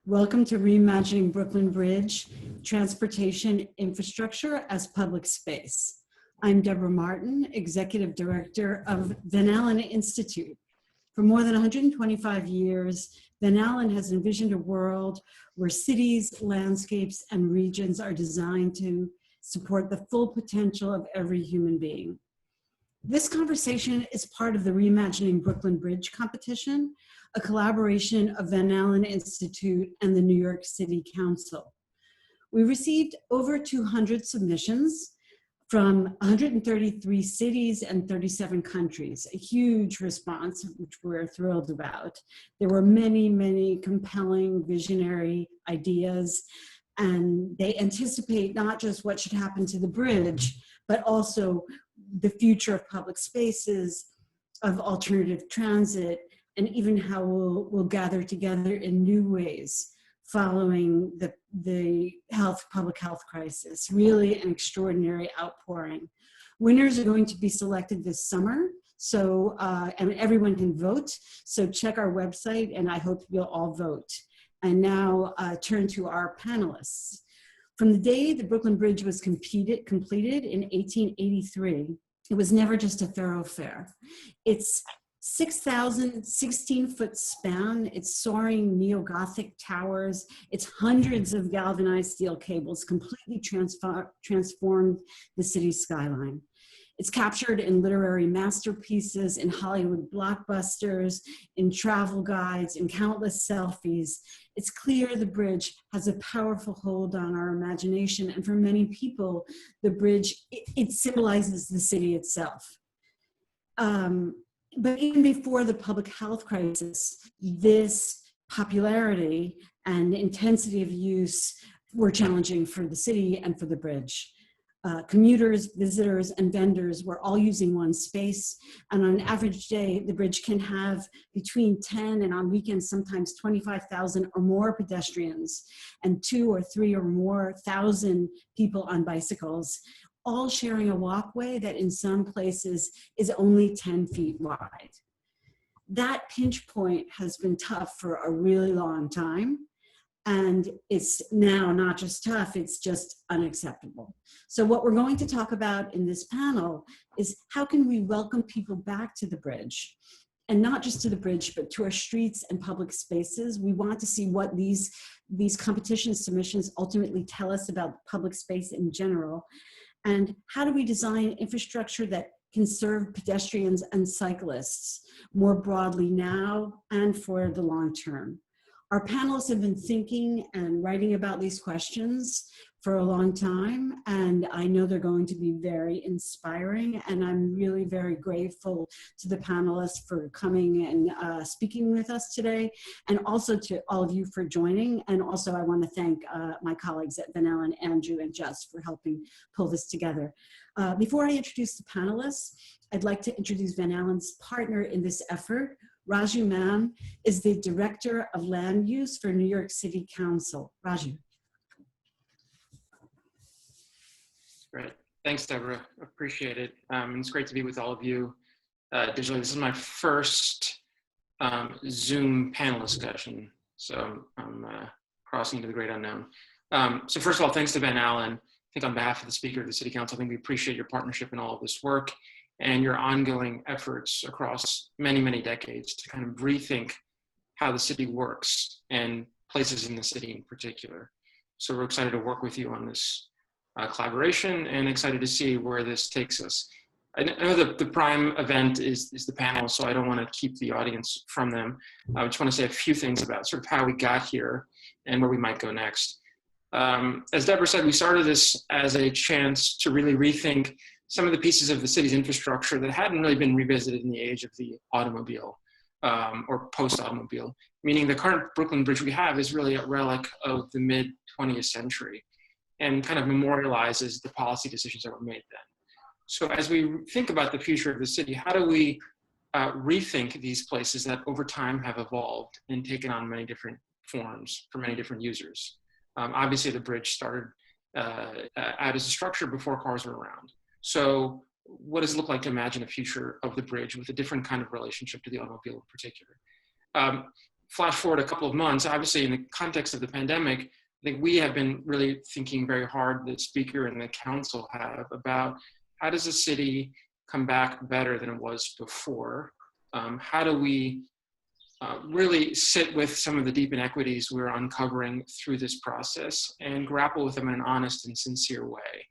Welcome to Reimagining Brooklyn Bridge, Transportation Infrastructure as Public Space. I'm Deborah Martin, Executive Director of Van Allen Institute. For more than 125 years, Van Allen has envisioned a world where cities, landscapes, and regions are designed to support the full potential of every human being. This conversation is part of the Reimagining Brooklyn Bridge competition, a collaboration of Van Allen Institute and the New York City Council. We received over 200 submissions from 133 cities and 37 countries, a huge response, which we're thrilled about. There were many, many compelling visionary ideas, and they anticipate not just what should happen to the bridge, but also the future of public spaces, of alternative transit, and even how we'll gather together in new ways following the public health crisis. Really an extraordinary outpouring. Winners are going to be selected this summer, so and everyone can vote. So check our website, and I hope you'll all vote. And now turn to our panelists. From the day the Brooklyn Bridge was completed in 1883, it was never just a thoroughfare. It's 6,000 16-foot span, its soaring neo-Gothic towers, its hundreds of galvanized steel cables completely transformed the city's skyline. It's captured in literary masterpieces, in Hollywood blockbusters, in travel guides, in countless selfies. It's clear the bridge has a powerful hold on our imagination, and for many people, the bridge, it symbolizes the city itself. But even before the public health crisis, this popularity and intensity of use were challenging for the city and for the bridge. Commuters, visitors, and vendors were all using one space, and on an average day, the bridge can have between 10 and on weekends, sometimes 25,000 or more pedestrians, and 2 or 3 or more thousand people on bicycles, all sharing a walkway that in some places is only 10 feet wide. That pinch point has been tough for a really long time. And it's now not just tough, it's just unacceptable. So what we're going to talk about in this panel is how can we welcome people back to the bridge? And not just to the bridge, but to our streets and public spaces. We want to see what these competition submissions ultimately tell us about public space in general. And how do we design infrastructure that can serve pedestrians and cyclists more broadly now and for the long term? Our panelists have been thinking and writing about these questions for a long time, and I know they're going to be very inspiring, and I'm really very grateful to the panelists for coming and speaking with us today, and also to all of you for joining. And also I want to thank my colleagues at Van Allen, Andrew and Jess, for helping pull this together. Before I introduce the panelists, I'd like to introduce Van Allen's partner in this effort. Raju Mann is the Director of Land Use for New York City Council. Raju. Great. Thanks, Deborah. Appreciate it. It's great to be with all of you digitally. This is my first Zoom panel discussion, so I'm crossing into the great unknown. So first of all, thanks to Van Allen. I think on behalf of the Speaker of the City Council, I think we appreciate your partnership in all of this work and your ongoing efforts across many, many decades to kind of rethink how the city works and places in the city in particular. So we're excited to work with you on this collaboration and excited to see where this takes us. I know that the prime event is the panel, so I don't want to keep the audience from them. I just want to say a few things about sort of how we got here and where we might go next. As Deborah said, we started this as a chance to really rethink some of the pieces of the city's infrastructure that hadn't really been revisited in the age of the automobile or post-automobile, meaning the current Brooklyn Bridge we have is really a relic of the mid-20th century and kind of memorializes the policy decisions that were made then. So as we think about the future of the city, how do we rethink these places that over time have evolved and taken on many different forms for many different users? Obviously, the bridge started out as a structure before cars were around. So what does it look like to imagine a future of the bridge with a different kind of relationship to the automobile in particular? flash forward a couple of months, obviously in the context of the pandemic, I think we have been really thinking very hard, the speaker and the council have, about how does the city come back better than it was before? How do we really sit with some of the deep inequities we're uncovering through this process and grapple with them in an honest and sincere way?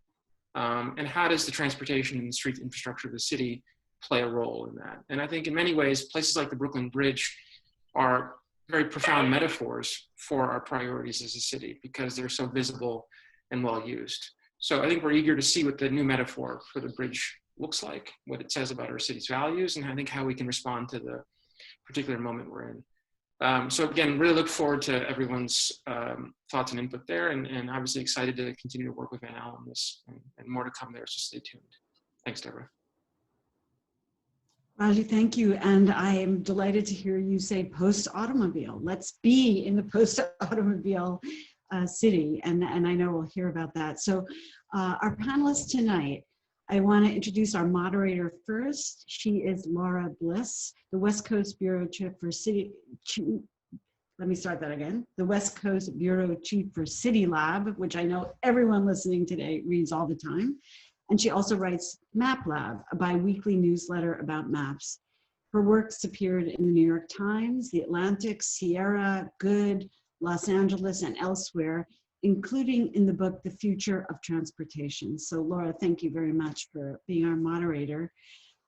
And how does the transportation and the street infrastructure of the city play a role in that? And I think in many ways, places like the Brooklyn Bridge are very profound metaphors for our priorities as a city because they're so visible and well used. So I think we're eager to see what the new metaphor for the bridge looks like, what it says about our city's values, and I think how we can respond to the particular moment we're in. So again, really look forward to everyone's thoughts and input there, and obviously excited to continue to work with Van Al on this, and more to come there, so stay tuned. Thanks, Deborah. Raju, thank you. And I am delighted to hear you say post-automobile. Let's be in the post-automobile city. And I know we'll hear about that. So our panelists tonight, I want to introduce our moderator first. She is Laura Bliss, the West Coast Bureau Chief for City, let me start that again. The West Coast Bureau Chief for City Lab, which I know everyone listening today reads all the time. And she also writes Map Lab, a bi-weekly newsletter about maps. Her works appeared in the New York Times, The Atlantic, Sierra, Good, Los Angeles, and elsewhere, including in the book, The Future of Transportation. So Laura, thank you very much for being our moderator.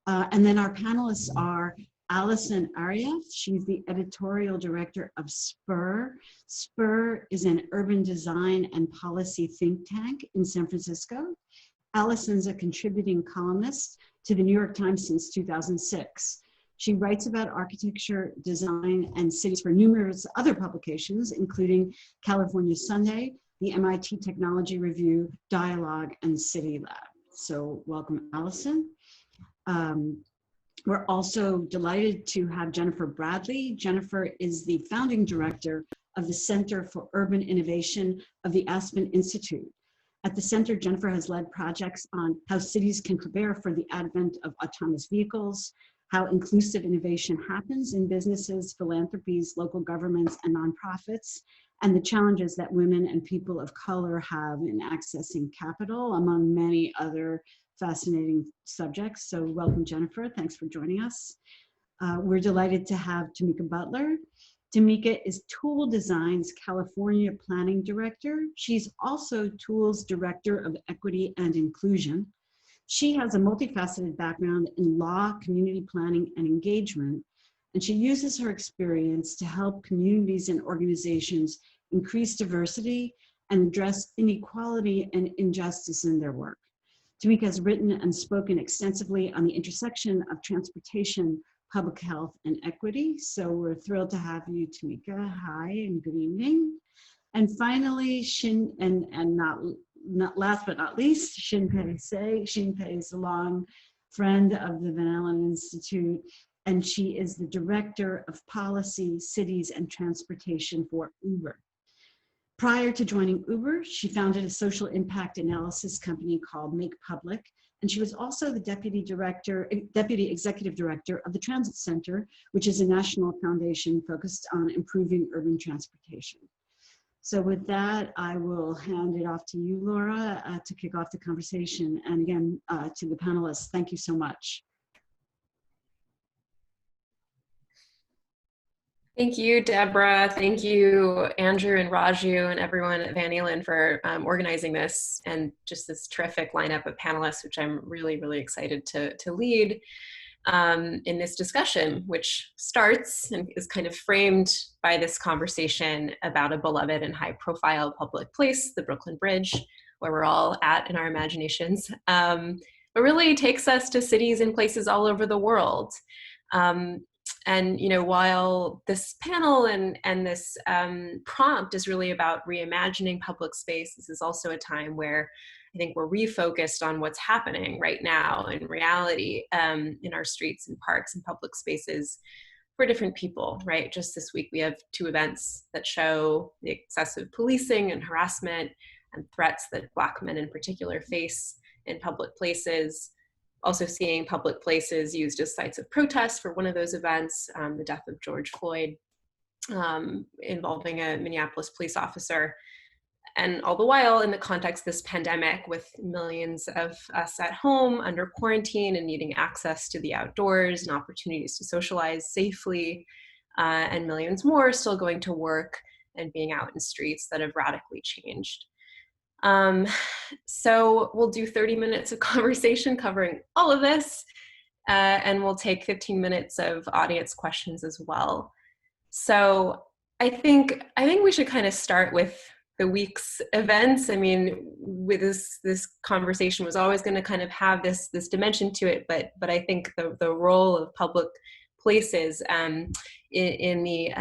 And then our panelists are Allison Arieff. She's the editorial director of Spur. Spur is an urban design and policy think tank in San Francisco. Allison's a contributing columnist to the New York Times since 2006. She writes about architecture, design, and cities for numerous other publications, including California Sunday, the MIT Technology Review, Dialogue, and City Lab. So welcome, Allison. We're also delighted to have Jennifer Bradley. Jennifer is the founding director of the Center for Urban Innovation of the Aspen Institute. At the center, Jennifer has led projects on how cities can prepare for the advent of autonomous vehicles, how inclusive innovation happens in businesses, philanthropies, local governments, and nonprofits, and the challenges that women and people of color have in accessing capital, among many other fascinating subjects. So welcome, Jennifer. Thanks for joining us. We're delighted to have Tamika Butler. Tamika is Tool Design's California Planning Director. She's also Tool's Director of Equity and Inclusion. She has a multifaceted background in law, community planning, and engagement, and she uses her experience to help communities and organizations increase diversity and address inequality and injustice in their work. Tamika has written and spoken extensively on the intersection of transportation, public health, and equity. So we're thrilled to have you, Tamika. Hi and good evening. And finally, not last but not least, Shinpei Say. Shinpei is a long friend of the Van Allen Institute, and she is the Director of Policy, Cities, and Transportation for Uber. Prior to joining Uber, she founded a social impact analysis company called Make Public, and she was also the deputy executive director of the Transit Center, which is a national foundation focused on improving urban transportation. So with that, I will hand it off to you, Laura, to kick off the conversation. And again, to the panelists, thank you so much. Thank you, Deborah. Thank you, Andrew and Raju and everyone at Van Allen for organizing this and just this terrific lineup of panelists, which I'm really, really excited to lead in this discussion, which starts and is kind of framed by this conversation about a beloved and high-profile public place, the Brooklyn Bridge, where we're all at in our imaginations, but really takes us to cities and places all over the world. And while this panel and this prompt is really about reimagining public space, this is also a time where I think we're refocused on what's happening right now in reality in our streets and parks and public spaces for different people, right? Just this week, we have 2 events that show the excessive policing and harassment and threats that Black men in particular face in public places. Also seeing public places used as sites of protest for one of those events, the death of George Floyd. involving a Minneapolis police officer. And all the while, in the context of this pandemic, with millions of us at home under quarantine and needing access to the outdoors and opportunities to socialize safely, and millions more still going to work and being out in streets that have radically changed. So we'll do 30 minutes of conversation covering all of this, and we'll take 15 minutes of audience questions as well. So I think we should kind of start with the week's events. I mean, with this conversation was always going to kind of have this dimension to it, but I think the role of public places in the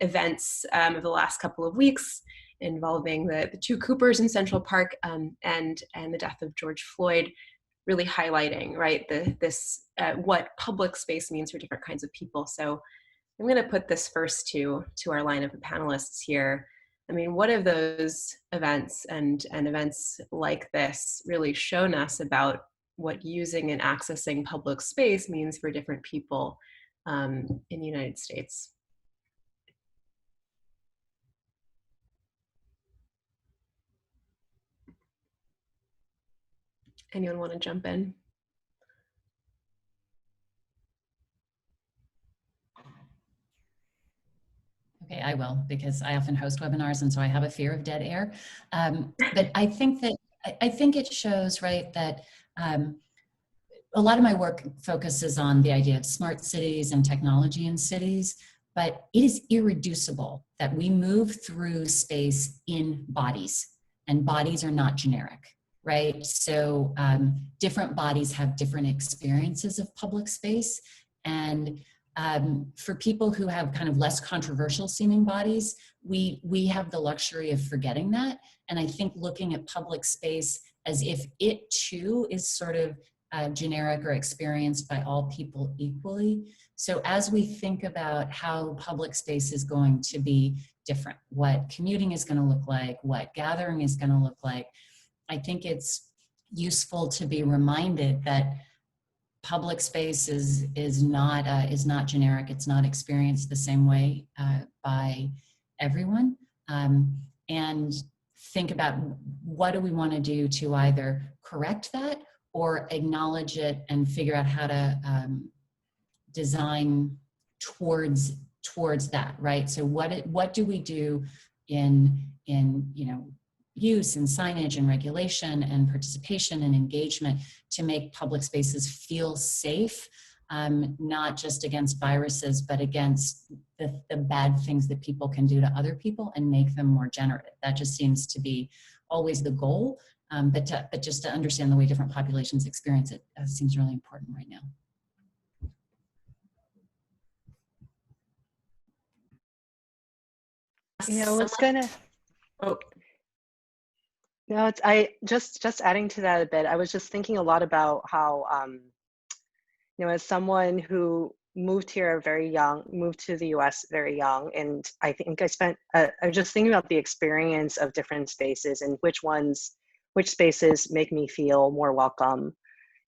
events of the last couple of weeks involving the two Coopers in Central Park and the death of George Floyd, really highlighting, right, this what public space means for different kinds of people. So I'm going to put this first to our lineup of panelists here. I mean, what have those events and events like this really shown us about what using and accessing public space means for different people in the United States? Anyone want to jump in? Okay, I will, because I often host webinars, and so I have a fear of dead air. But I think it shows, right, that a lot of my work focuses on the idea of smart cities and technology in cities, but it is irreducible that we move through space in bodies, and bodies are not generic, right? So different bodies have different experiences of public space, and for people who have kind of less controversial seeming bodies, we have the luxury of forgetting that. And I think looking at public space as if it too is sort of generic or experienced by all people equally. So as we think about how public space is going to be different, what commuting is going to look like, what gathering is going to look like, I think it's useful to be reminded that public space is not generic. It's not experienced the same way by everyone. And think about what do we want to do to either correct that or acknowledge it and figure out how to design towards that, right? So what do we do in use and signage and regulation and participation and engagement to make public spaces feel safe, not just against viruses, but against the bad things that people can do to other people and make them more generative. That just seems to be always the goal, but just to understand the way different populations experience it seems really important right now. It's gonna. Oh. No, I just adding to that a bit. I was just thinking a lot about how, as someone who moved here very young, moved to the U.S. very young, and I think I was just thinking about the experience of different spaces and which spaces make me feel more welcome,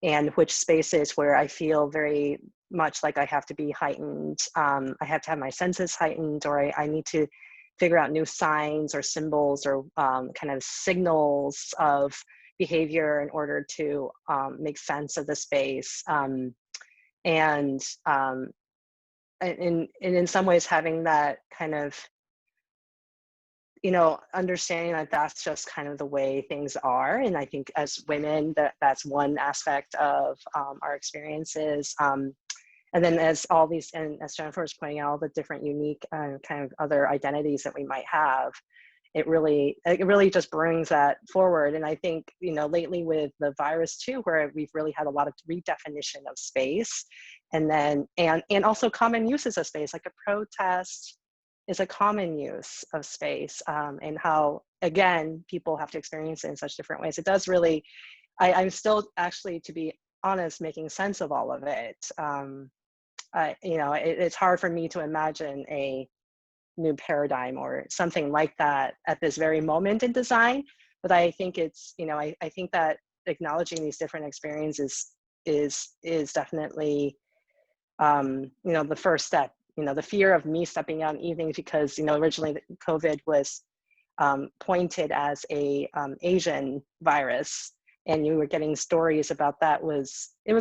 and which spaces where I feel very much like I have to be heightened. I have to have my senses heightened, or I need to figure out new signs or symbols or kind of signals of behavior in order to make sense of the space. And in some ways having that kind of, understanding that that's just kind of the way things are. And I think as women, that's one aspect of our experiences. And then as all these, and as Jennifer was pointing out, all the different unique kind of other identities that we might have, it really just brings that forward. And I think, lately with the virus too, where we've really had a lot of redefinition of space, and then, and also common uses of space, like a protest is a common use of space, and how, again, people have to experience it in such different ways. It does really, I'm still actually, to be honest, making sense of all of it. It's hard for me to imagine a new paradigm or something like that at this very moment in design. But I think it's, I think that acknowledging these different experiences is definitely, the first step the fear of me stepping out in evenings because, originally COVID was pointed as a Asian virus, and you were getting stories about that. It was an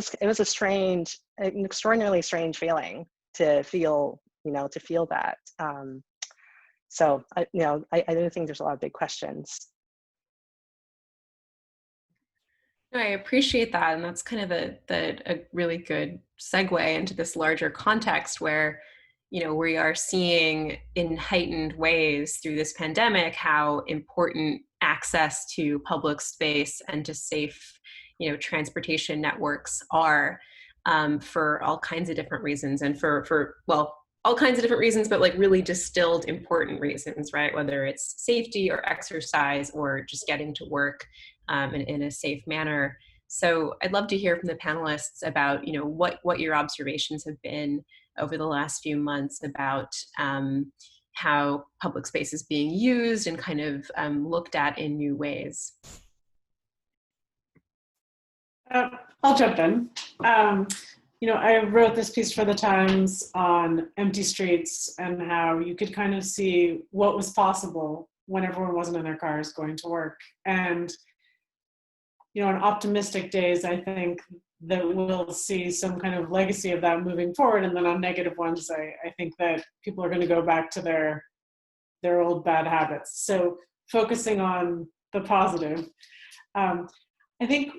extraordinarily strange feeling to feel, that. So I do think there's a lot of big questions. No, I appreciate that, and that's kind of a really good segue into this larger context where, we are seeing in heightened ways through this pandemic how important access to public space and to safe, transportation networks are, for all kinds of different reasons, and for all kinds of different reasons, but like really distilled important reasons, right? Whether it's safety or exercise or just getting to work in a safe manner. So I'd love to hear from the panelists about, what your observations have been over the last few months about how public space is being used and kind of looked at in new ways. I'll jump in. I wrote this piece for the Times on empty streets and how you could kind of see what was possible when everyone wasn't in their cars going to work. And, on optimistic days, I think that we'll see some kind of legacy of that moving forward. And then on negative ones, I think that people are going to go back to their old bad habits. So focusing on the positive, I think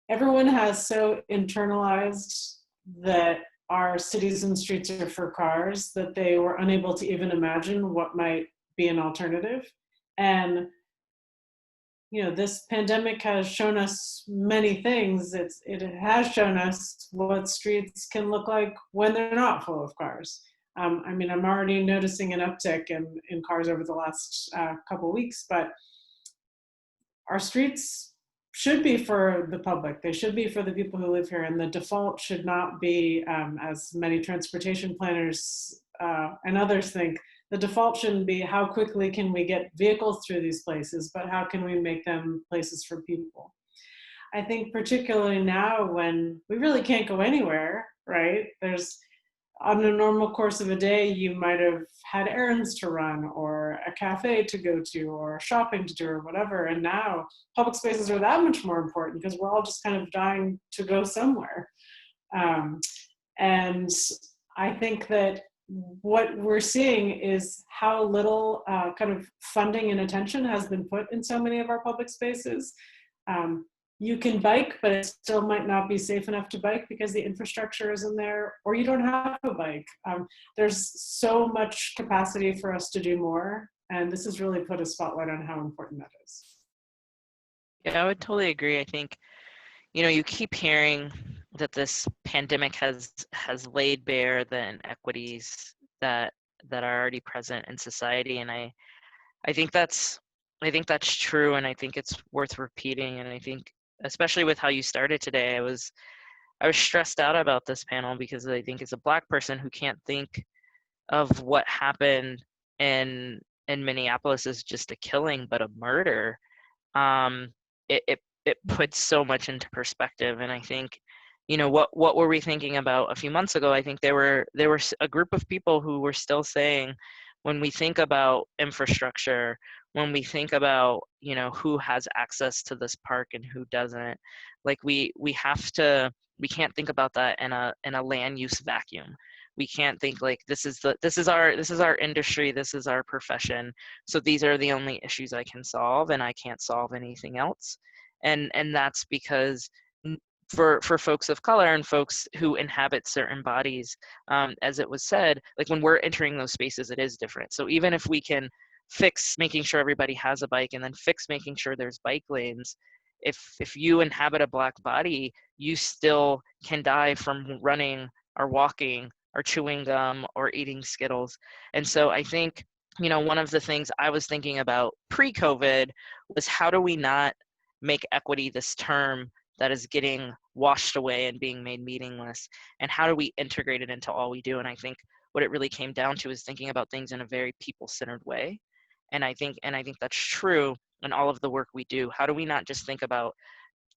everyone has so internalized that our cities and streets are for cars that they were unable to even imagine what might be an alternative. And this pandemic has shown us many things. It has shown us what streets can look like when they're not full of cars. I'm already noticing an uptick in cars over the last couple weeks, but our streets should be for the public. They should be for the people who live here, and the default should not be, as many transportation planners and others think, the default shouldn't be how quickly can we get vehicles through these places, but how can we make them places for people. I think particularly now when we really can't go anywhere, right? On a normal course of a day, you might have had errands to run or a cafe to go to or shopping to do or whatever. And now public spaces are that much more important because we're all just kind of dying to go somewhere. And I think that what we're seeing is how little kind of funding and attention has been put in so many of our public spaces. You can bike, but it still might not be safe enough to bike because the infrastructure isn't there, or you don't have a bike. There's so much capacity for us to do more, and this has really put a spotlight on how important that is. Yeah, I would totally agree. I think, you keep hearing that this pandemic has laid bare the inequities that are already present in society, and I think that's true, and I think it's worth repeating. And I think, especially with how you started today, I was stressed out about this panel because I think as a Black person who can't think of what happened in Minneapolis as just a killing, but a murder, it puts so much into perspective. And I think, what were we thinking about a few months ago? I think there were a group of people who were still saying, when we think about infrastructure, when we think about, who has access to this park and who doesn't, like we can't think about that in a land use vacuum. We can't think like this is our industry, this is our profession, so these are the only issues I can solve and I can't solve anything else. And that's because for folks of color and folks who inhabit certain bodies, as it was said, like when we're entering those spaces, it is different. So even if we can fix making sure everybody has a bike and then fix making sure there's bike lanes, if you inhabit a Black body, you still can die from running or walking or chewing gum or eating Skittles. And so I think, one of the things I was thinking about pre-COVID was, how do we not make equity this term that is getting washed away and being made meaningless, and how do we integrate it into all we do? And I think what it really came down to is thinking about things in a very people-centered way. And I think that's true in all of the work we do. How do we not just think about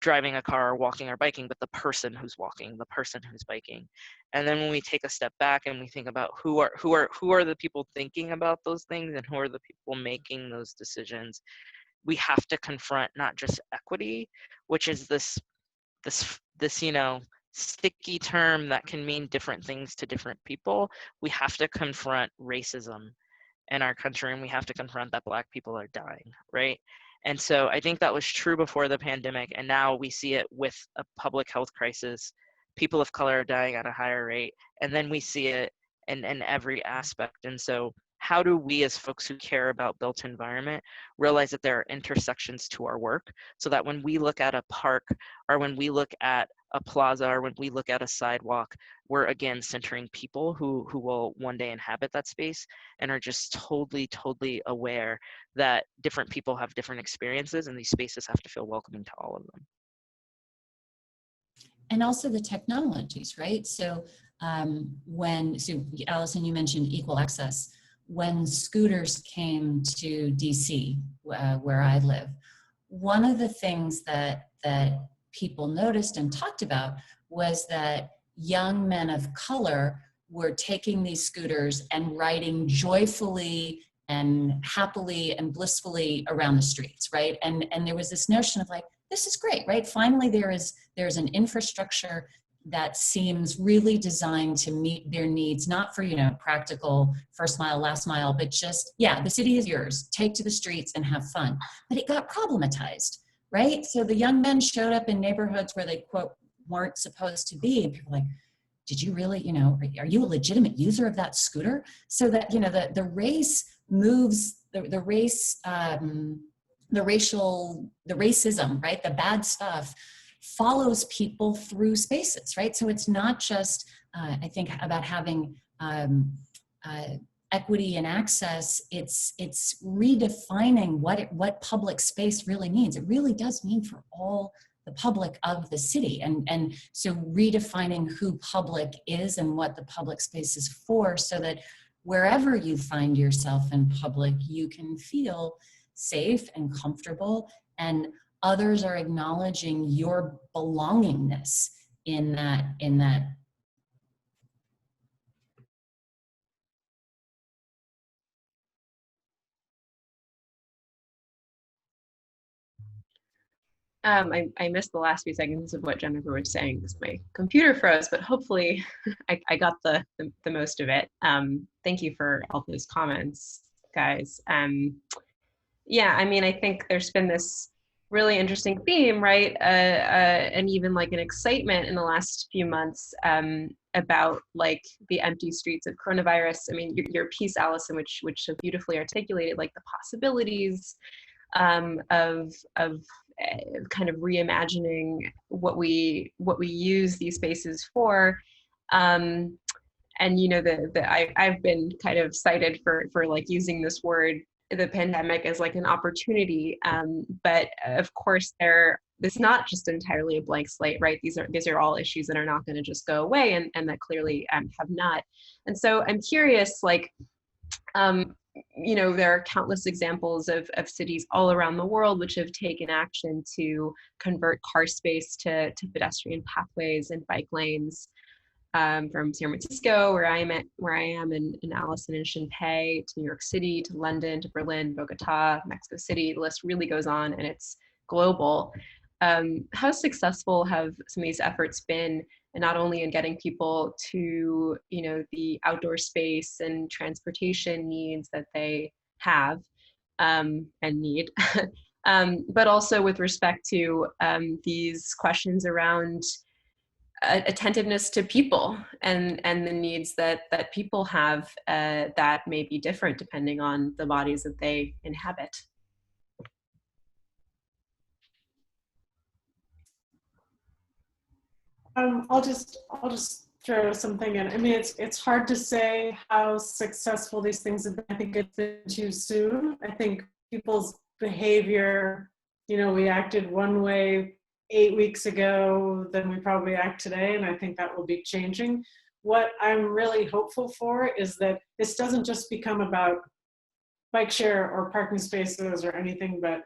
driving a car or walking or biking, but the person who's walking, the person who's biking. And then when we take a step back and we think about who are the people thinking about those things and who are the people making those decisions, we have to confront not just equity, which is this sticky term that can mean different things to different people. We have to confront racism in our country, and we have to confront that Black people are dying, right? And so I think that was true before the pandemic, and now we see it with a public health crisis. People of color are dying at a higher rate, and then we see it in every aspect. And so how do we, as folks who care about built environment, realize that there are intersections to our work, so that when we look at a park, or when we look at a plaza, or when we look at a sidewalk, we're again centering people who will one day inhabit that space and are just totally aware that different people have different experiences, and these spaces have to feel welcoming to all of them. And also the technologies, right? So Allison, you mentioned equal access. When scooters came to DC, where I live, one of the things that people noticed and talked about was that young men of color were taking these scooters and riding joyfully and happily and blissfully around the streets, right? And there was this notion of like, this is great, right? Finally, there's an infrastructure that seems really designed to meet their needs, not for, practical first mile, last mile, but just, yeah, the city is yours, take to the streets and have fun. But it got problematized, right? So the young men showed up in neighborhoods where they, quote, weren't supposed to be. And people were like, did you really, are you a legitimate user of that scooter? So that, the race moves, the racism, right? The bad stuff follows people through spaces, right? So it's not just, I think, about having equity and access. It's redefining what public space really means. It really does mean for all the public of the city. And so redefining who public is and what the public space is for, so that wherever you find yourself in public, you can feel safe and comfortable, and others are acknowledging your belongingness in that. I missed the last few seconds of what Jennifer was saying because my computer froze, but hopefully I got the most of it. Thank you for all those comments, guys. Yeah, I mean, I think there's been this really interesting theme, right? And even like an excitement in the last few months about like the empty streets of coronavirus. I mean, your piece, Allison, which so beautifully articulated like the possibilities of kind of reimagining what we use these spaces for. And I've been kind of cited for like using this word, the pandemic, as like an opportunity, but of course it's not just entirely a blank slate, right? These are all issues that are not going to just go away, and that clearly have not. And so I'm curious, like, there are countless examples of cities all around the world which have taken action to convert car space to pedestrian pathways and bike lanes. From San Francisco, where I am, and Allison and Shinpei, to New York City, to London, to Berlin, Bogota, Mexico City. The list really goes on, and it's global. How successful have some of these efforts been, and not only in getting people to, the outdoor space and transportation needs that they have and need, but also with respect to these questions around attentiveness to people and the needs that people have that may be different depending on the bodies that they inhabit. I'll just throw something in. I mean, it's hard to say how successful these things have been. I think it's been too soon. I think people's behavior, we acted one way 8 weeks ago than we probably act today, and I think that will be changing. What I'm really hopeful for is that this doesn't just become about bike share or parking spaces or anything, but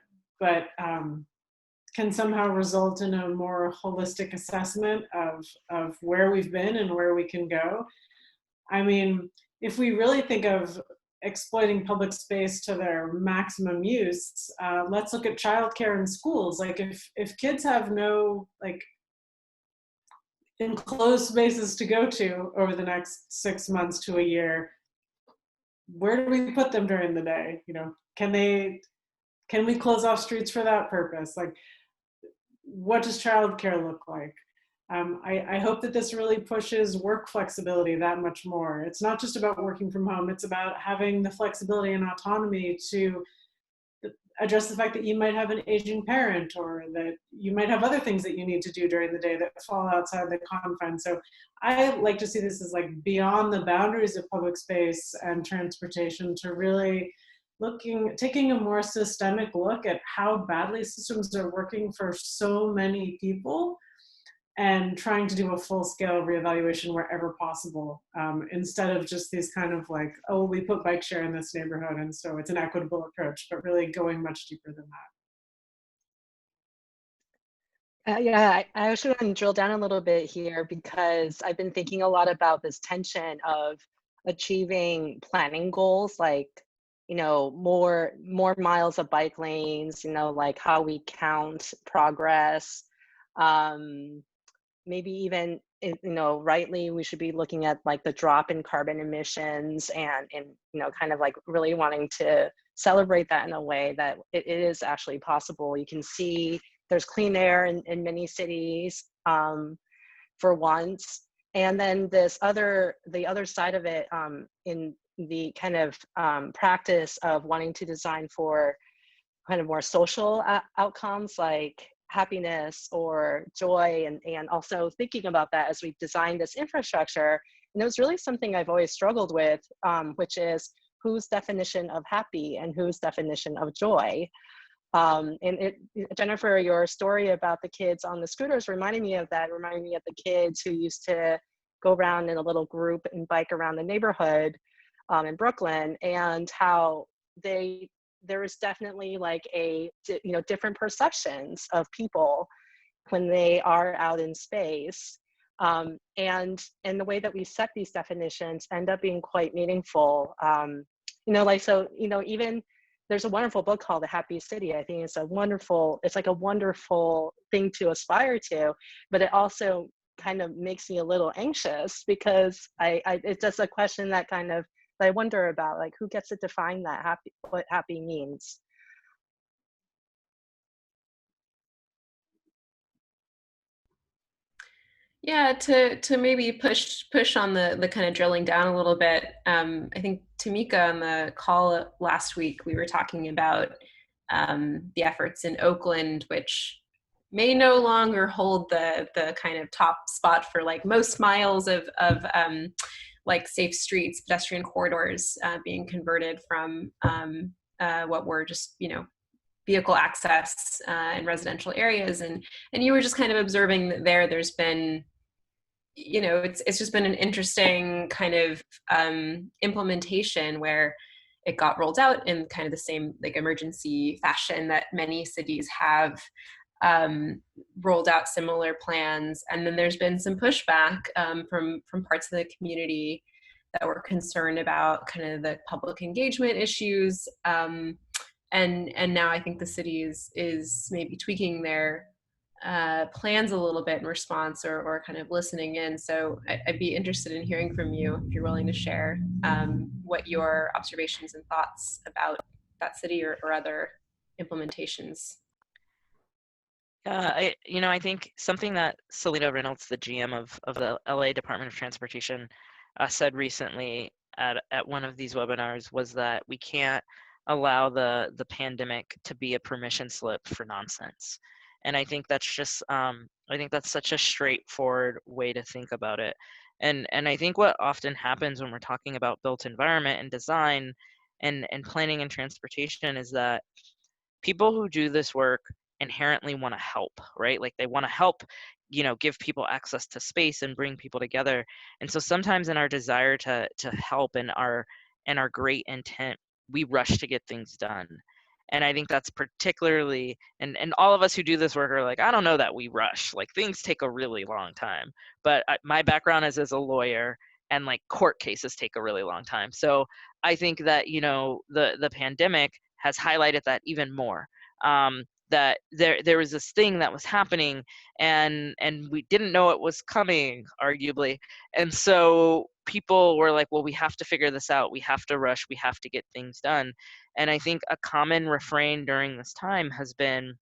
can somehow result in a more holistic assessment of where we've been and where we can go. I mean, if we really think of exploiting public space to their maximum use, let's look at childcare in schools. Like if kids have no like enclosed spaces to go to over the next 6 months to a year, where do we put them during the day? You know, can we close off streets for that purpose? Like, what does childcare look like? I hope that this really pushes work flexibility that much more. It's not just about working from home, it's about having the flexibility and autonomy to address the fact that you might have an aging parent, or that you might have other things that you need to do during the day that fall outside the confines. So I like to see this as like beyond the boundaries of public space and transportation, to really taking a more systemic look at how badly systems are working for so many people, and trying to do a full-scale reevaluation wherever possible, instead of just these kind of like, oh, we put bike share in this neighborhood and so it's an equitable approach, but really going much deeper than that. Yeah, I actually want to drill down a little bit here, because I've been thinking a lot about this tension of achieving planning goals, like, you know, more miles of bike lanes, you know, like how we count progress. Maybe even, you know, rightly, we should be looking at like the drop in carbon emissions, and you know, kind of like really wanting to celebrate that in a way that it is actually possible. You can see there's clean air in many cities, for once. And then the other side of it, in the kind of practice of wanting to design for kind of more social outcomes, like happiness or joy, and also thinking about that as we design this infrastructure. And it was really something I've always struggled with, which is whose definition of happy and whose definition of joy. Jennifer, your story about the kids on the scooters reminded me of that, reminded me of the kids who used to go around in a little group and bike around the neighborhood in Brooklyn, and how there is definitely like different perceptions of people when they are out in space, and the way that we set these definitions end up being quite meaningful. Even there's a wonderful book called The Happy City. I think it's like a wonderful thing to aspire to, but it also kind of makes me a little anxious, because it's just a question that I wonder about, like, who gets to define that happy, what happy means. Yeah, to maybe push on the kind of drilling down a little bit. I think Tamika, on the call last week, we were talking about the efforts in Oakland, which may no longer hold the kind of top spot for like most miles of like safe streets, pedestrian corridors being converted from what were just, you know, vehicle access in residential areas. And you were just kind of observing that there's been, you know, it's just been an interesting kind of implementation where it got rolled out in kind of the same like emergency fashion that many cities have rolled out similar plans. And then there's been some pushback from parts of the community that were concerned about kind of the public engagement issues. And now I think the city is maybe tweaking their plans a little bit in response, or kind of listening in. So I'd be interested in hearing from you, if you're willing to share what your observations and thoughts about that city or other implementations. I think something that Selena Reynolds, the GM of the LA Department of Transportation, said recently at one of these webinars was that we can't allow the pandemic to be a permission slip for nonsense. And I think that's just, I think that's such a straightforward way to think about it. And I think what often happens when we're talking about built environment and design and planning and transportation is that people who do this work inherently want to help, right? Like they want to help, give people access to space and bring people together. And so sometimes in our desire to help and our great intent, we rush to get things done. And I think that's particularly, and all of us who do this work are like, I don't know that we rush. Like, things take a really long time. But my background is as a lawyer, and like court cases take a really long time. So I think that, you know, the pandemic has highlighted that even more. That there was this thing that was happening, and we didn't know it was coming, arguably. And so people were like, well, we have to figure this out. We have to rush. We have to get things done. And I think a common refrain during this time has been,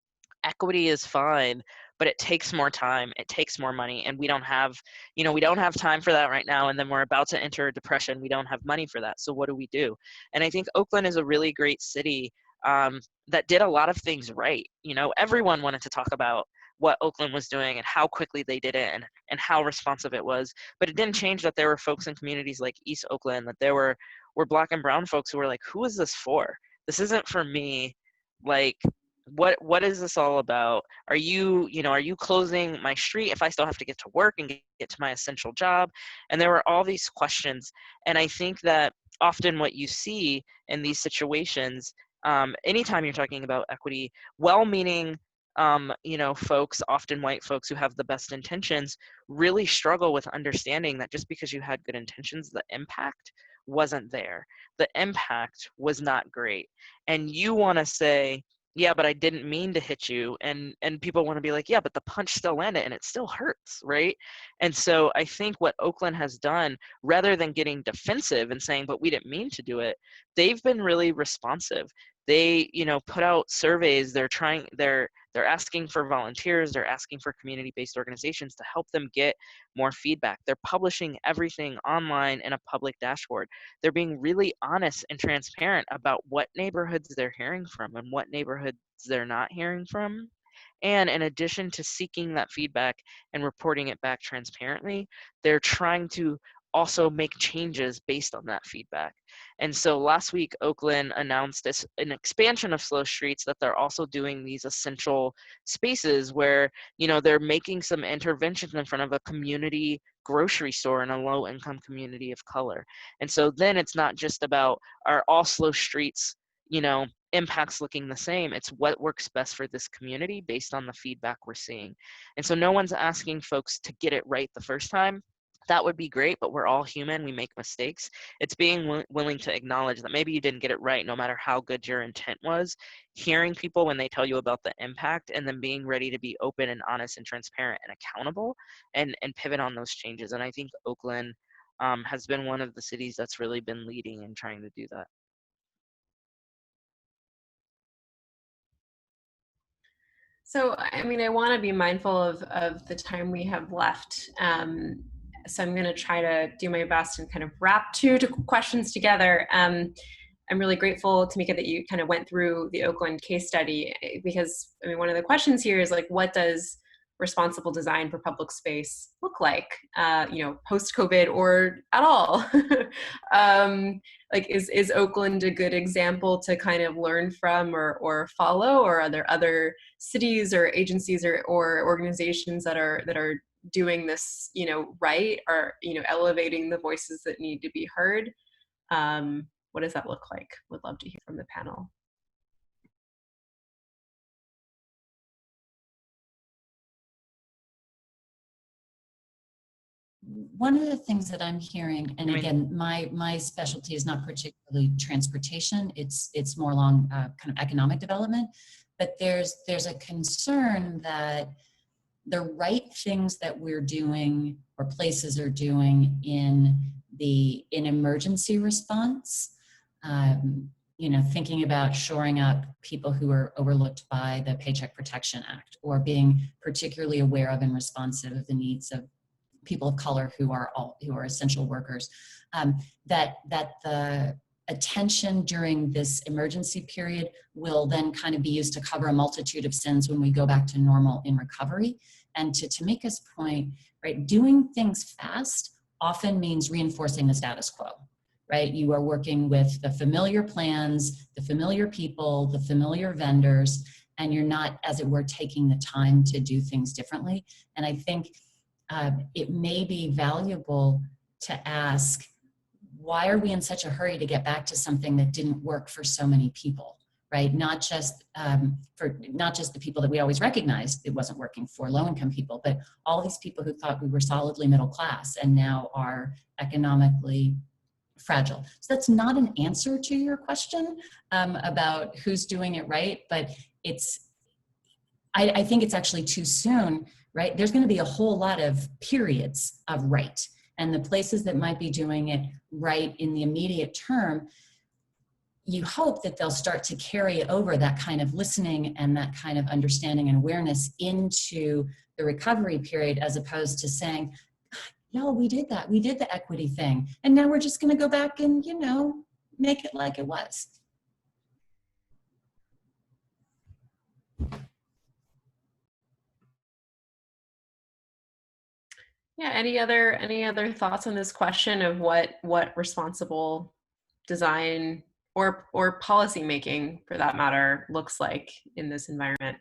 equity is fine, but it takes more time, it takes more money, and we don't have, you know, we don't have time for that right now. And then we're about to enter a depression. We don't have money for that. So what do we do? And I think Oakland is a really great city that did a lot of things right. You know, everyone wanted to talk about what Oakland was doing and how quickly they did it, and how responsive it was. But it didn't change that there were folks in communities like East Oakland, that there were Black and brown folks who were like, who is this for? This isn't for me. Like, what is this all about? Are you closing my street if I still have to get to work and get to my essential job? And there were all these questions. And I think that often what you see in these situations, anytime you're talking about equity, well-meaning, you know, folks, often white folks who have the best intentions, really struggle with understanding that just because you had good intentions, the impact wasn't there. The impact was not great. And you want to say, yeah, but I didn't mean to hit you. And people want to be like, yeah, but the punch still landed and it still hurts, right? And so I think what Oakland has done, rather than getting defensive and saying, but we didn't mean to do it, they've been really responsive. They, you know, put out surveys. They're asking for volunteers. They're asking for community-based organizations to help them get more feedback. They're publishing everything online in a public dashboard. They're being really honest and transparent about what neighborhoods they're hearing from and what neighborhoods they're not hearing from. And in addition to seeking that feedback and reporting it back transparently, they're trying to also make changes based on that feedback. And so last week, Oakland announced an expansion of slow streets, that they're also doing these essential spaces where, you know, they're making some interventions in front of a community grocery store in a low income community of color. And so then it's not just about, are all slow streets, you know, impacts looking the same. It's what works best for this community based on the feedback we're seeing. And so no one's asking folks to get it right the first time. That would be great, but we're all human. We make mistakes. It's being willing to acknowledge that maybe you didn't get it right, no matter how good your intent was. Hearing people when they tell you about the impact, and then being ready to be open and honest and transparent and accountable, and pivot on those changes. And I think Oakland has been one of the cities that's really been leading and trying to do that. So, I mean, I want to be mindful of the time we have left. So I'm going to try to do my best and kind of wrap two questions together. I'm really grateful, Tamika, that you kind of went through the Oakland case study, because, I mean, one of the questions here is like, what does responsible design for public space look like, you know, post-COVID or at all? Like, is Oakland a good example to kind of learn from or follow, or are there other cities or agencies or organizations that are doing this, you know, right, or, you know, elevating the voices that need to be heard? What does that look like? Would love to hear from the panel. One of the things that I'm hearing, and again, my specialty is not particularly transportation, it's more along kind of economic development, but there's a concern that the right things that we're doing or places are doing in emergency response, you know, thinking about shoring up people who are overlooked by the Paycheck Protection Act, or being particularly aware of and responsive of the needs of people of color who are essential workers, that the attention during this emergency period will then kind of be used to cover a multitude of sins when we go back to normal in recovery. And to Tamika's point, right, doing things fast often means reinforcing the status quo, right? You are working with the familiar plans, the familiar people, the familiar vendors, and you're not, as it were, taking the time to do things differently. And I think it may be valuable to ask, why are we in such a hurry to get back to something that didn't work for so many people, right? Not just the people that we always recognized it wasn't working for, low-income people, but all these people who thought we were solidly middle class and now are economically fragile. So that's not an answer to your question about who's doing it right, but I think it's actually too soon, right? There's going to be a whole lot of periods of right. And the places that might be doing it right in the immediate term, you hope that they'll start to carry over that kind of listening and that kind of understanding and awareness into the recovery period, as opposed to saying, no, we did that. We did the equity thing. And now we're just going to go back and, make it like it was. Yeah, any other thoughts on this question of what responsible design or policy making, for that matter, looks like in this environment?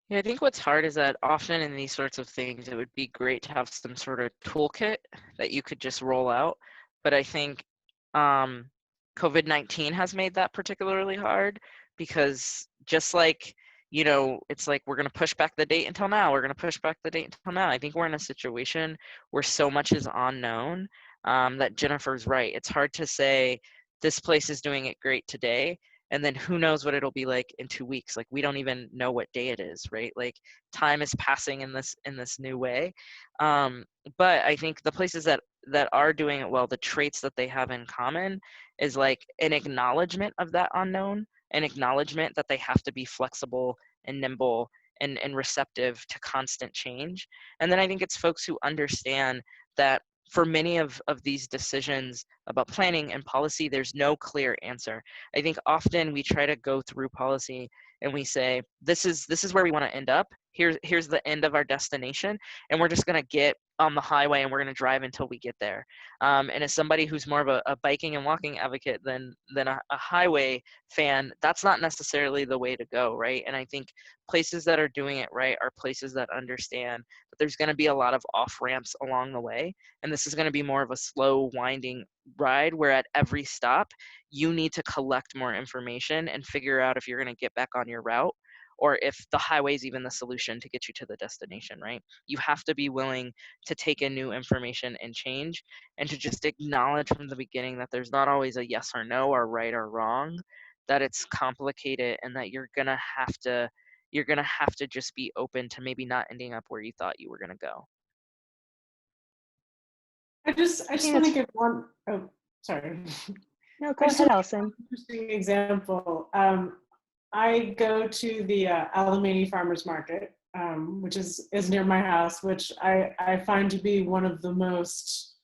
Yeah, I think what's hard is that often in these sorts of things, it would be great to have some sort of toolkit that you could just roll out. But I think COVID-19 has made that particularly hard, because just like, it's like, we're going to push back the date until now. We're going to push back the date until now. I think we're in a situation where so much is unknown, that Jennifer's right. It's hard to say this place is doing it great today, and then who knows what it'll be like in 2 weeks. Like, we don't even know what day it is, right? Like, time is passing in this new way. But I think the places that are doing it well, the traits that they have in common is like an acknowledgement of that unknown, an acknowledgement that they have to be flexible and nimble and receptive to constant change. And then I think it's folks who understand that for many of these decisions about planning and policy, there's no clear answer. I think often we try to go through policy and we say, this is where we want to end up. Here's the end of our destination, and we're just going to get on the highway and we're going to drive until we get there. And as somebody who's more of a biking and walking advocate than a highway fan, that's not necessarily the way to go, right? And I think places that are doing it right are places that understand that there's going to be a lot of off ramps along the way, and this is going to be more of a slow, winding ride where at every stop you need to collect more information and figure out if you're going to get back on your route, or if the highway is even the solution to get you to the destination, right? You have to be willing to take in new information and change, and to just acknowledge from the beginning that there's not always a yes or no or right or wrong, that it's complicated, and that you're gonna have to just be open to maybe not ending up where you thought you were gonna go. I just want to give one. Oh, sorry. No, go ahead, Allison. Interesting example. I go to the Alamany Farmers Market, which is near my house, which I find to be one of the most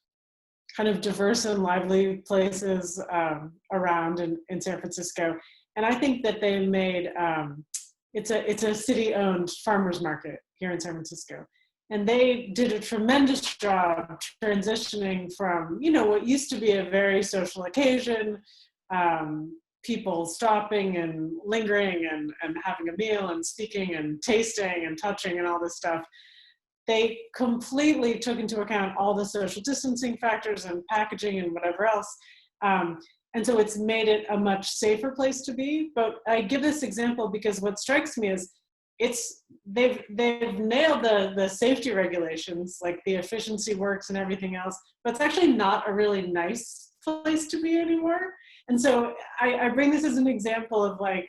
kind of diverse and lively places around in San Francisco. And I think that they made, it's a city-owned farmers market here in San Francisco. And they did a tremendous job transitioning from, what used to be a very social occasion, people stopping and lingering and having a meal and speaking and tasting and touching and all this stuff. They completely took into account all the social distancing factors and packaging and whatever else. And so it's made it a much safer place to be. But I give this example because what strikes me is they've nailed the safety regulations, like the efficiency works and everything else, but it's actually not a really nice place to be anymore. And so I bring this as an example of like,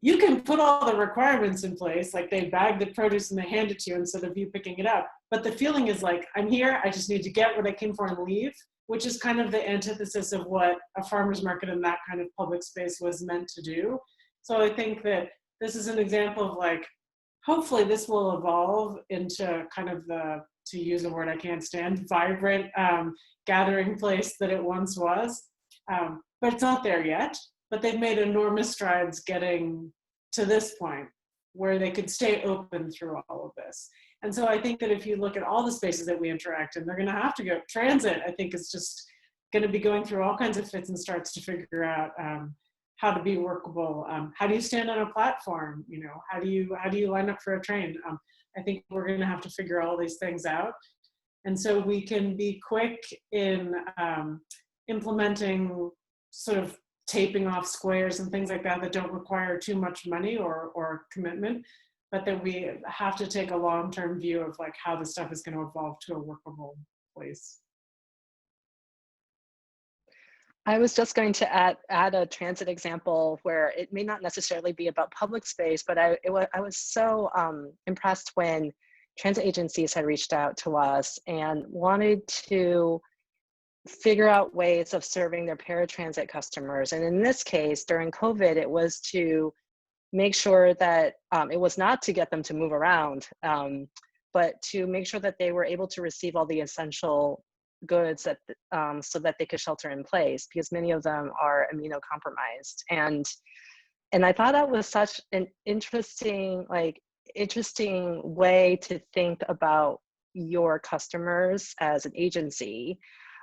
you can put all the requirements in place, like they bag the produce and they hand it to you instead of you picking it up. But the feeling is like, I'm here, I just need to get what I came for and leave, which is kind of the antithesis of what a farmer's market in that kind of public space was meant to do. So I think that this is an example of like, hopefully this will evolve into kind of to use a word I can't stand, vibrant gathering place that it once was. But it's not there yet, but they've made enormous strides getting to this point where they could stay open through all of this. And so I think that if you look at all the spaces that we interact in, they're gonna have to go, transit, I think is just gonna be going through all kinds of fits and starts to figure out how to be workable. How do you stand on a platform? How do you line up for a train? I think we're gonna have to figure all these things out. And so we can be quick in implementing sort of taping off squares and things like that that don't require too much money or commitment, but that we have to take a long-term view of like how the stuff is going to evolve to a workable place. I was just going to add a transit example where it may not necessarily be about public space, but I was so impressed when transit agencies had reached out to us and wanted to figure out ways of serving their paratransit customers. And in this case, during COVID, it was to make sure that it was not to get them to move around, but to make sure that they were able to receive all the essential goods that so that they could shelter in place, because many of them are immunocompromised. And I thought that was such an interesting way to think about your customers as an agency.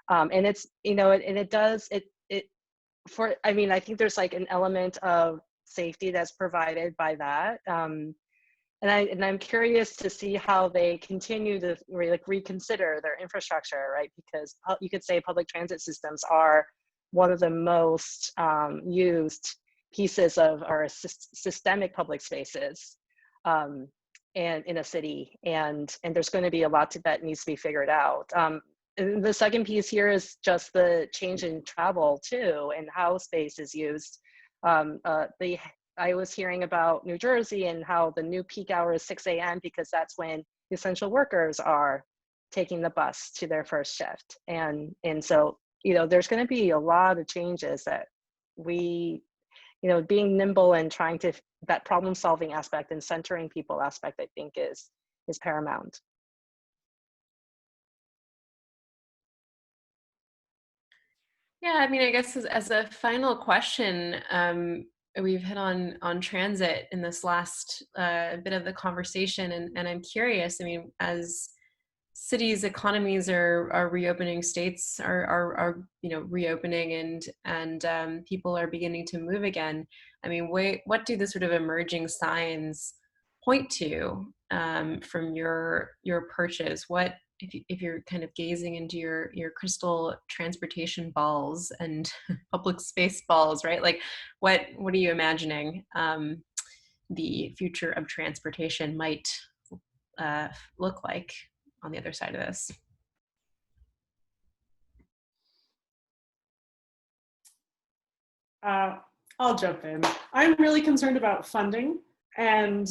And it's, and it does, I think there's like an element of safety that's provided by that. And I'm curious to see how they continue to reconsider their infrastructure, right? Because you could say public transit systems are one of the most used pieces of our systemic public spaces and in a city, and there's going to be a lot that needs to be figured out. And the second piece here is just the change in travel too, and how space is used. I was hearing about New Jersey and how the new peak hour is 6 a.m. because that's when essential workers are taking the bus to their first shift. And so, there's going to be a lot of changes that we, being nimble and trying to, that problem solving aspect and centering people aspect, I think is paramount. Yeah, I mean, I guess as a final question, we've hit on transit in this last bit of the conversation, and I'm curious. I mean, as cities' economies are reopening, states are reopening, and people are beginning to move again. I mean, what do the sort of emerging signs point to from your perches? What if you're kind of gazing into your crystal transportation balls and public space balls, right? Like, what are you imagining the future of transportation might look like on the other side of this? I'll jump in. I'm really concerned about funding, and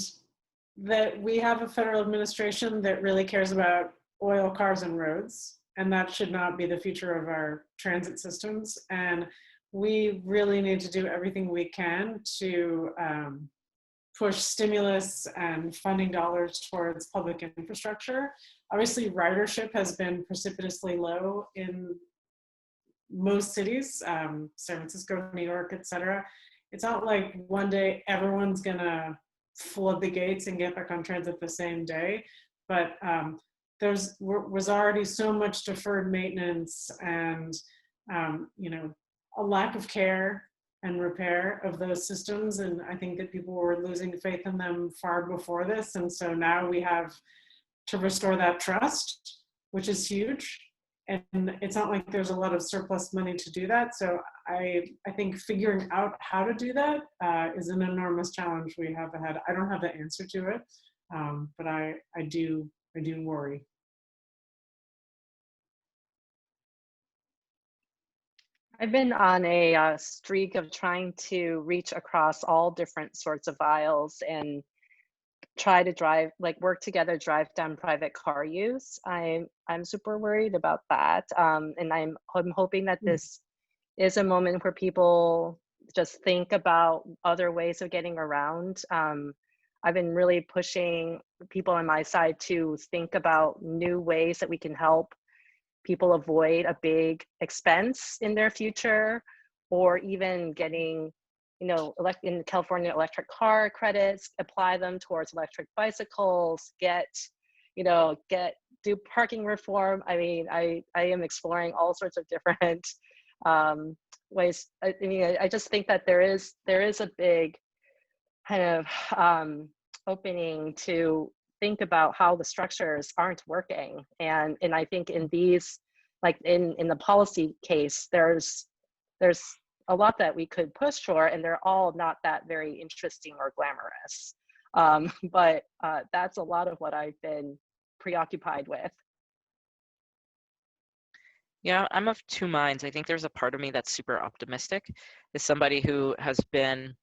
that we have a federal administration that really cares about oil, cars, and roads, and that should not be the future of our transit systems. And we really need to do everything we can to push stimulus and funding dollars towards public infrastructure. Obviously, ridership has been precipitously low in most cities, San Francisco, New York, etc. It's not like one day everyone's gonna flood the gates and get back on transit the same day, but was already so much deferred maintenance and a lack of care and repair of those systems, and I think that people were losing faith in them far before this, and so now we have to restore that trust, which is huge. And it's not like there's a lot of surplus money to do that. So I think figuring out how to do that is an enormous challenge we have ahead. I don't have the answer to it, but I do worry. I've been on a streak of trying to reach across all different sorts of aisles and try to work together, drive down private car use. I'm super worried about that. And I'm hoping that this is a moment where people just think about other ways of getting around. I've been really pushing people on my side to think about new ways that we can help people avoid a big expense in their future, or even getting, in California, electric car credits, apply them towards electric bicycles, do parking reform. I mean, I am exploring all sorts of different ways. I just think that there is a big kind of opening to think about how the structures aren't working. And I think in these, like in the policy case, there's a lot that we could push for, and they're all not that very interesting or glamorous. But that's a lot of what I've been preoccupied with. Yeah, I'm of two minds. I think there's a part of me that's super optimistic. As somebody who has been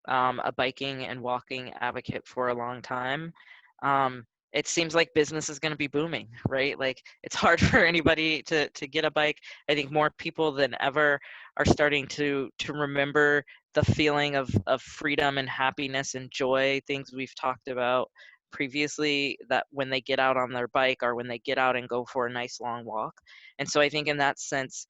a biking and walking advocate for a long time, it seems like business is going to be booming, right? Like it's hard for anybody to get a bike. I think more people than ever are starting to remember the feeling of freedom and happiness and joy, things we've talked about previously, that when they get out on their bike or when they get out and go for a nice long walk. And so I think in that sense,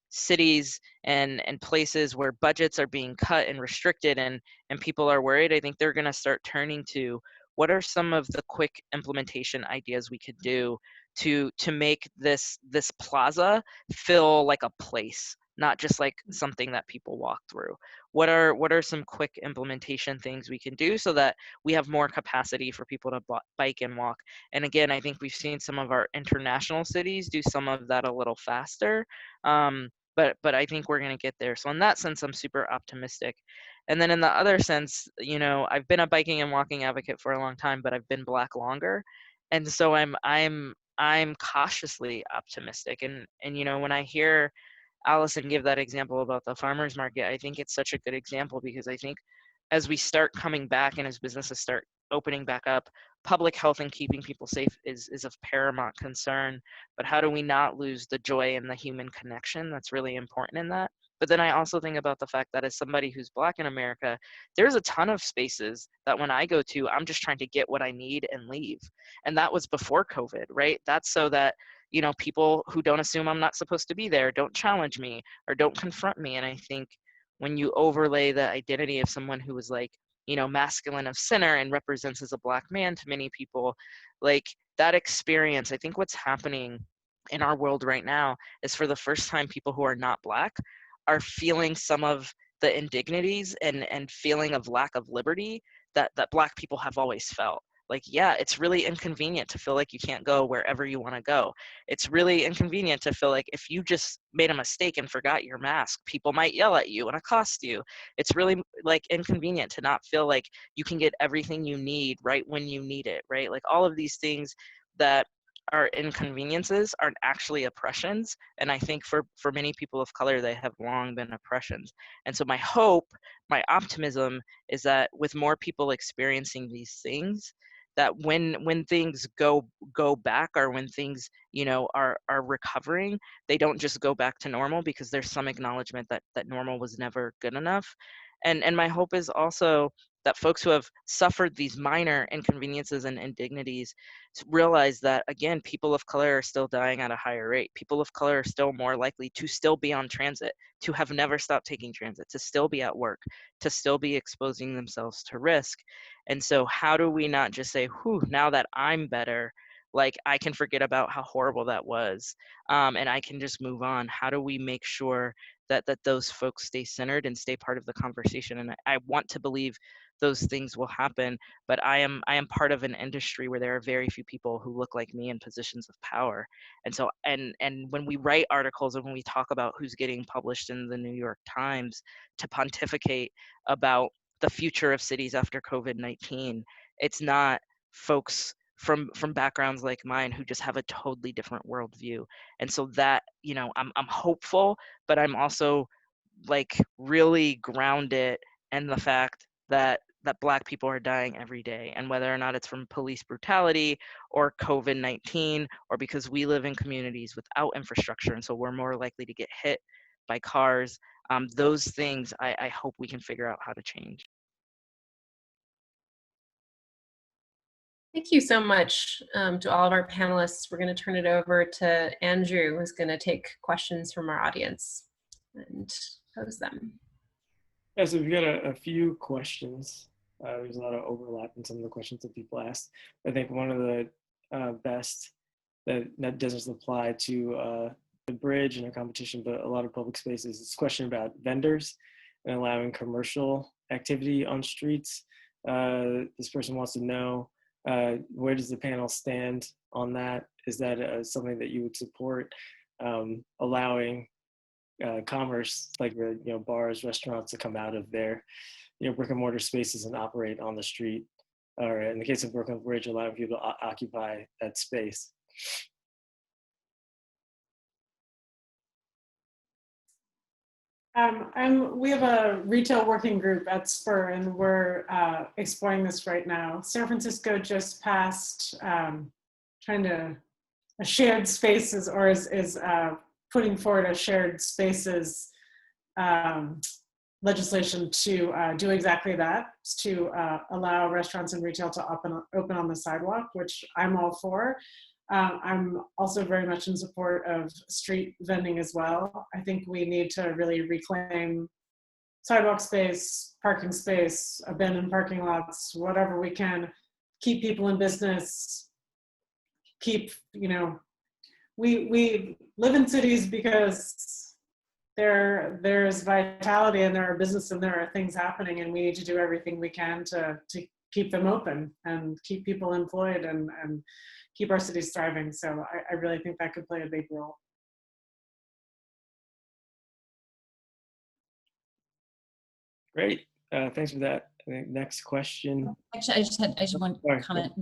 cities and places where budgets are being cut and restricted and people are worried, I think they're going to start turning to what are some of the quick implementation ideas we could do to make this plaza feel like a place, not just like something that people walk through. What are some quick implementation things we can do so that we have more capacity for people to bike and walk? And again, I think we've seen some of our international cities do some of that a little faster. But I think we're going to get there. So in that sense, I'm super optimistic. And then in the other sense, you know, I've been a biking and walking advocate for a long time, but I've been Black longer. And so I'm cautiously optimistic. And you know, when I hear Allison give that example about the farmers market, I think it's such a good example, because I think as we start coming back and as businesses start opening back up, public health and keeping people safe is of paramount concern. But how do we not lose the joy and the human connection that's really important in that? But then I also think about the fact that as somebody who's Black in America, there's a ton of spaces that when I go to, I'm just trying to get what I need and leave. And that was before COVID, right? That's so that, you know, people who don't assume I'm not supposed to be there don't challenge me or don't confront me. And I think when you overlay the identity of someone who was like, you know, masculine of center and represents as a Black man to many people, like that experience, I think what's happening in our world right now is for the first time, people who are not Black are feeling some of the indignities and feeling of lack of liberty that Black people have always felt. Like, yeah, it's really inconvenient to feel like you can't go wherever you want to go. It's really inconvenient to feel like if you just made a mistake and forgot your mask, people might yell at you and accost you. It's really like inconvenient to not feel like you can get everything you need right when you need it, right? Like all of these things that are inconveniences aren't actually oppressions. And I think for many people of color, they have long been oppressions. And so my hope, my optimism is that with more people experiencing these things, that when things go back, or when things, you know, are recovering, they don't just go back to normal, because there's some acknowledgement that normal was never good enough. And my hope is also that folks who have suffered these minor inconveniences and indignities realize that, again, people of color are still dying at a higher rate. People of color are still more likely to still be on transit, to have never stopped taking transit, to still be at work, to still be exposing themselves to risk. And so how do we not just say, whew, now that I'm better, like I can forget about how horrible that was, and I can just move on? How do we make sure that those folks stay centered and stay part of the conversation? And I want to believe those things will happen, but I am part of an industry where there are very few people who look like me in positions of power. And so and when we write articles and when we talk about who's getting published in the New York Times to pontificate about the future of cities after COVID-19, it's not folks from backgrounds like mine who just have a totally different worldview. And so that, you know, I'm hopeful, but I'm also like really grounded in the fact that Black people are dying every day, and whether or not it's from police brutality or COVID-19, or because we live in communities without infrastructure, and so we're more likely to get hit by cars. Those things I hope we can figure out how to change. Thank you so much to all of our panelists. We're going to turn it over to Andrew, who's going to take questions from our audience and pose them. Yeah, so we've got a few questions. There's a lot of overlap in some of the questions that people asked. I think one of the best that doesn't apply to the bridge and a competition, but a lot of public spaces, is a question about vendors and allowing commercial activity on streets. This person wants to know, where does the panel stand on that? Is that something that you would support, allowing commerce, like the bars, restaurants, to come out of their brick and mortar spaces and operate on the street, or in the case of Brooklyn Bridge, allowing people to occupy that space. We have a retail working group at Spur, and we're exploring this right now. San Francisco just passed trying to a shared spaces, or is putting forward a shared spaces legislation to do exactly that, to allow restaurants and retail to open on the sidewalk, which I'm all for. I'm also very much in support of street vending as well. I think we need to really reclaim sidewalk space, parking space, abandoned parking lots, whatever we can, keep people in business, keep, we live in cities because there's vitality and there are business and there are things happening, and we need to do everything we can to keep them open and keep people employed and keep our cities thriving. So I really think that could play a big role. Great, thanks for that. I think next question. Actually, I just want to comment.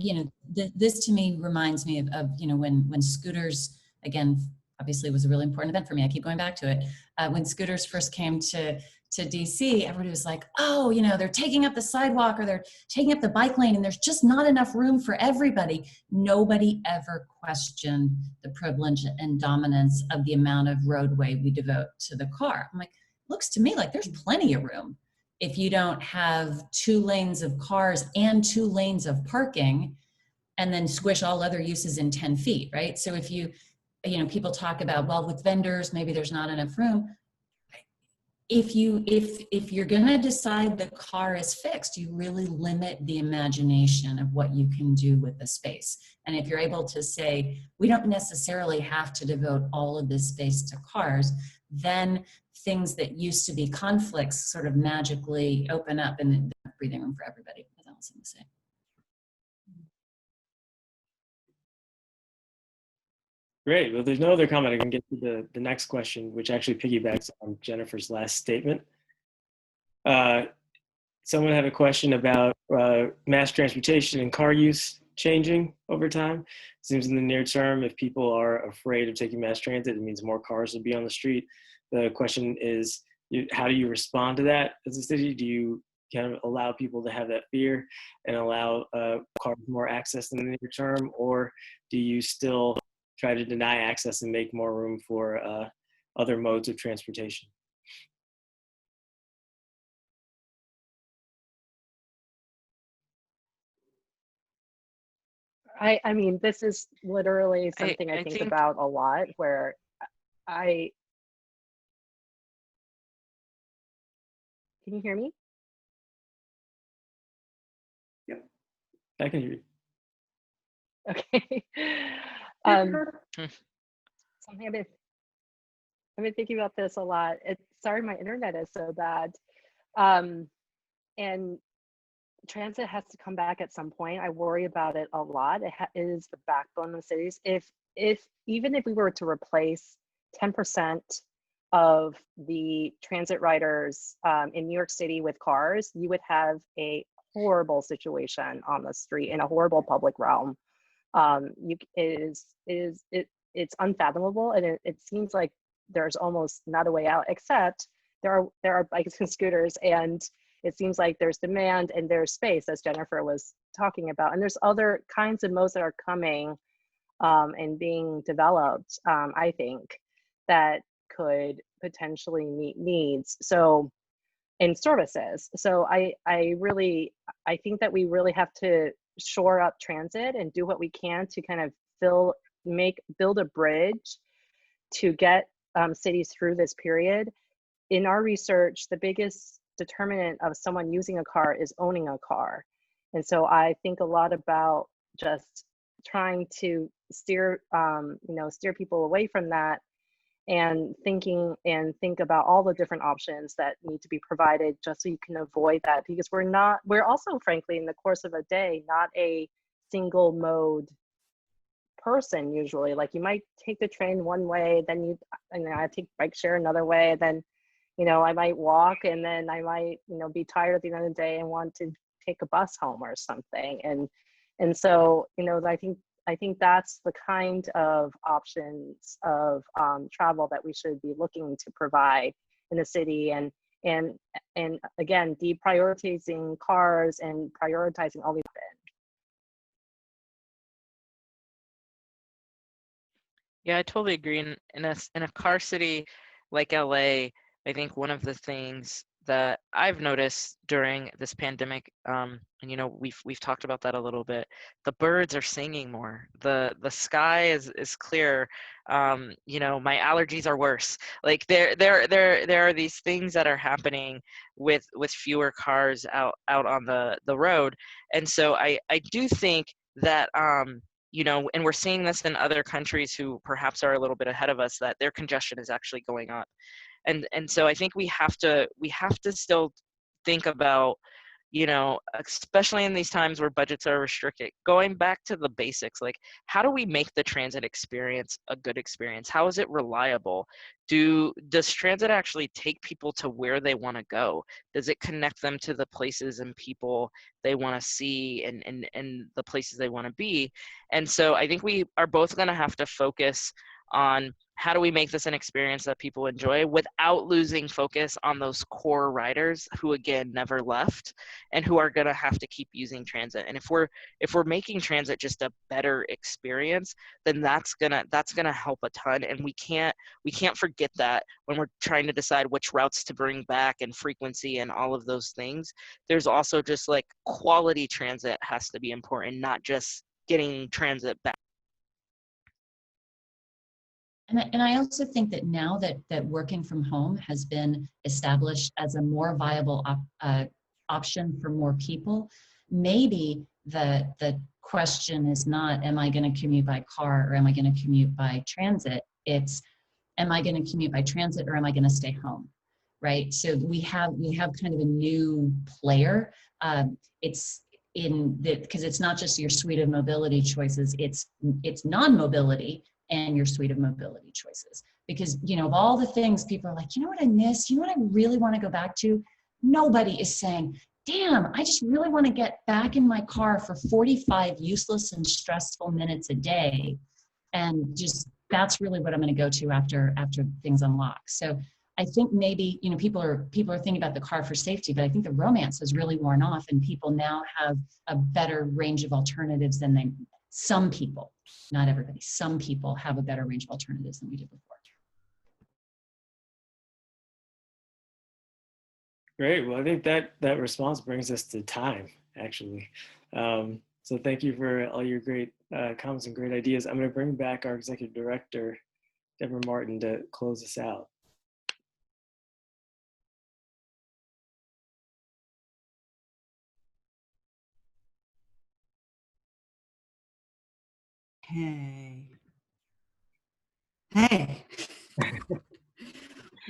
This to me reminds me of when scooters, again, obviously was a really important event for me. I keep going back to it. When scooters first came to DC, everybody was like, oh, they're taking up the sidewalk, or they're taking up the bike lane, and there's just not enough room for everybody. Nobody ever questioned the privilege and dominance of the amount of roadway we devote to the car. I'm like, looks to me like there's plenty of room if you don't have 2 lanes of cars and 2 lanes of parking, and then squish all other uses in 10 feet, right? So if people talk about, well, with vendors, maybe there's not enough room. If you're gonna decide the car is fixed, you really limit the imagination of what you can do with the space. And if you're able to say, we don't necessarily have to devote all of this space to cars, then things that used to be conflicts sort of magically open up, and then breathing room for everybody, as Allison was saying. Great. Well, there's no other comment. I can get to the next question, which actually piggybacks on Jennifer's last statement. Someone had a question about mass transportation and car use changing over time. It seems in the near term, if people are afraid of taking mass transit, it means more cars will be on the street. The question is, how do you respond to that as a city? Do you kind of allow people to have that fear and allow cars more access in the near term, or do you still try to deny access and make more room for other modes of transportation? I mean, this is literally something I think about a lot, where can you hear me? Yeah, I can hear you. Okay. Something I've been thinking about this a lot. Sorry, my internet is so bad. And transit has to come back at some point. I worry about it a lot. It is the backbone of cities. Even if we were to replace 10% of the transit riders in New York City with cars, you would have a horrible situation on the street in a horrible public realm. It's unfathomable, and it seems like there's almost not a way out, except there are bikes and scooters, and it seems like there's demand and there's space, as Jennifer was talking about, and there's other kinds of modes that are coming and being developed, I think, that could potentially meet needs in services. So I think that we really have to shore up transit and do what we can to kind of build a bridge to get cities through this period. In our research, the biggest determinant of someone using a car is owning a car. And so I think a lot about just trying to steer people away from that, and think about all the different options that need to be provided just so you can avoid that, because we're also, frankly, in the course of a day, not a single mode person usually. Like you might take the train one way, then I take bike share another way, then I might walk, and then I might be tired at the end of the day and want to take a bus home or something. And so I think that's the kind of options of travel that we should be looking to provide in the city, and again, deprioritizing cars and prioritizing all these things. Yeah, I totally agree. In a car city like LA, I think one of the things that I've noticed during this pandemic, and we've talked about that a little bit. The birds are singing more. The sky is clear. My allergies are worse. Like there are these things that are happening with fewer cars out on the road, and so I do think that and we're seeing this in other countries who perhaps are a little bit ahead of us, that their congestion is actually going up. And so I think we have to still think about, especially in these times where budgets are restricted, going back to the basics. Like, how do we make the transit experience a good experience? How is it reliable? Does transit actually take people to where they want to go? Does it connect them to the places and people they want to see and the places they want to be? And so I think we are both going to have to focus on how do we make this an experience that people enjoy without losing focus on those core riders who, again, never left and who are going to have to keep using transit. And if we're making transit just a better experience, then that's gonna help a ton. And we can't forget that when we're trying to decide which routes to bring back and frequency and all of those things. There's also just like quality transit has to be important, not just getting transit back. And I also think that now that working from home has been established as a more viable option for more people, maybe the question is not, am I going to commute by car or am I going to commute by transit? It's, am I going to commute by transit or am I going to stay home? Right? So we have kind of a new player. It's in that, because it's not just your suite of mobility choices, it's non-mobility and your suite of mobility choices. Because, of all the things people are like, what I miss, what I really want to go back to, nobody is saying, damn, I just really want to get back in my car for 45 useless and stressful minutes a day. And just, that's really what I'm going to go to after things unlock. So I think maybe, people are thinking about the car for safety, but I think the romance has really worn off and people now have a better range of alternatives than some people, not everybody, some people have a better range of alternatives than we did before. Great. Well, I think that response brings us to time, actually. So thank you for all your great comments and great ideas. I'm going to bring back our Executive Director, Deborah Martin, to close us out. Hey.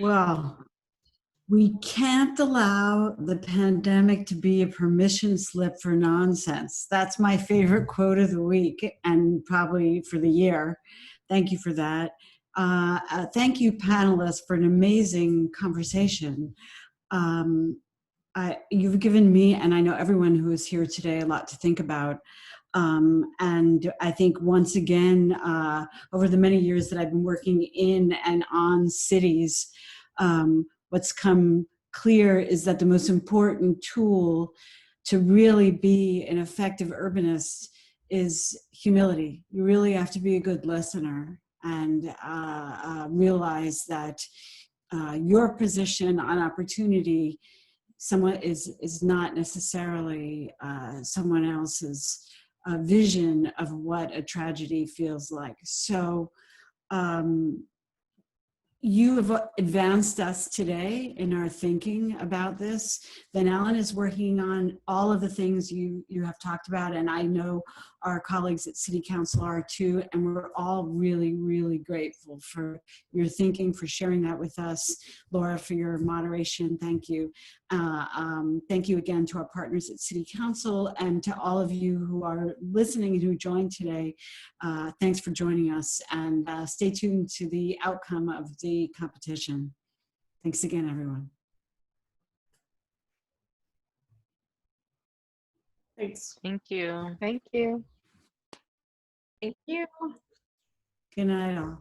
Well, we can't allow the pandemic to be a permission slip for nonsense. That's my favorite quote of the week and probably for the year. Thank you for that. Thank you, panelists, for an amazing conversation. You've given me, and I know everyone who is here today, a lot to think about. And I think once again, over the many years that I've been working in and on cities, what's come clear is that the most important tool to really be an effective urbanist is humility. You really have to be a good listener and realize that your position on opportunity is not necessarily someone else's vision of what a tragedy feels like. So you have advanced us today in our thinking about this. Van Allen is working on all of the things you have talked about, and I know our colleagues at City Council are too, and we're all really, really grateful for your thinking, for sharing that with us. Laura, for your moderation, thank you. Thank you again to our partners at City Council, and to all of you who are listening and who joined today. Thanks for joining us, and stay tuned to the outcome of the competition. Thanks again, everyone. Thanks. Thank you. Thank you. Thank you. Good night, all.